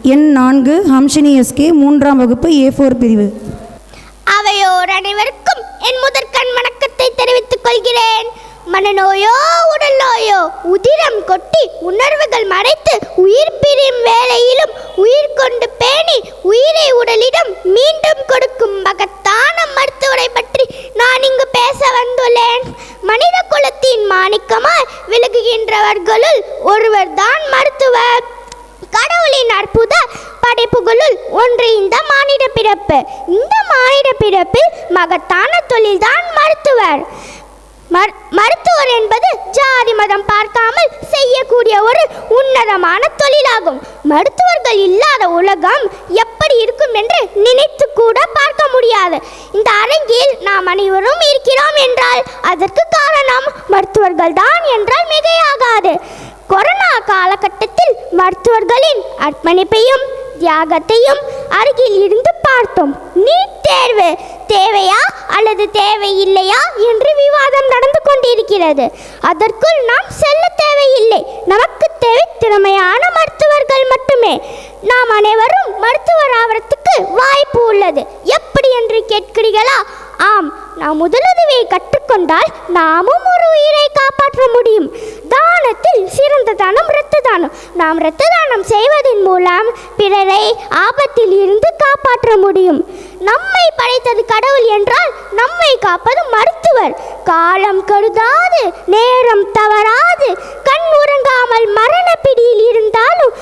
எண் 4 ஹம்ஷினி எஸ்கே 3ஆம் வகுப்பு A4 பிரிவு. அவையோர் அனைவருக்கும் என் முதற்கண் வணக்கத்தை தெரிவித்துக் கொள்கிறேன். மனநோயோ உடல் நோயோ உதிரம் கொட்டி உணர்வுகள் மறைத்து உயிர் பிரியும் வேளையிலும் உயிர் கொண்டு பேணி உயிரை உடலிடம் மீண்டும் கொடுக்கும் மகத்தான மருத்துவரை பற்றி நான் இங்கு பேச வந்துள்ளேன். மனித குலத்தின் மாணிக்கமாய் விலகுகின்றவர்களுள் ஒருவர் தான் மருத்துவர். கடவுளின் அற்புத படைப்புகளுள் ஒன்று இந்த மானிட பிறப்பு. இந்த மானிட பிறப்பில் மகத்தான தொழில்தான் மருத்துவர். மருத்துவர் என்பது ஜாதி மதம் பார்க்காமல் செய்யக்கூடிய ஒரு உன்னதமான தொழிலாகும். மருத்துவர்கள் இல்லாத உலகம் எப்படி இருக்கும் என்று நினைத்து கூட பார்க்க முடியாது. இந்த அரங்கில் நாம் அனைவரும் இருக்கிறோம் என்றால் அதற்கு காரணம் மருத்துவர்கள் தான் என்றால் மிகையாகாது. கொரோனா காலகட்டத்தில் மருத்துவர்களின் அர்ப்பணிப்பையும் தியாகத்தையும் அருகில் இருந்து பார்த்தோம். நீட் தேர்வு தேவையா அல்லது தேவையில்லையா என்று விவாதம் நடந்து கொண்டிருக்கிறது. அதற்குள் நாம் செல்ல தேவையில்லை. நமக்கு தேவை திறமையான மருத்துவர்கள் மட்டுமே. நாம் அனைவரும் மருத்துவர் ஆவதற்கு வாய்ப்பு உள்ளது. எப்படி என்று கேட்கிறீர்களா? ஆம், நாம் முதலுதவியை கற்றுக்கொண்டால் நாமும் ஒரு உயிரை காப்பாற்ற முடியும். தானத்தில் சிறந்த தானம் இரத்த தானம். நாம் இரத்த தானம் செய்வதன் மூலம் பிறரை ஆபத்தில் இருந்து காப்பாற்ற முடியும். நம்மை படைத்தது கடவுள் என்றால் நம்மை காப்பது மருத்துவர். காலம் கருதாது நேரம் தவறாது கண் உறங்காமல் மரண பிடியில் இருந்தாலும்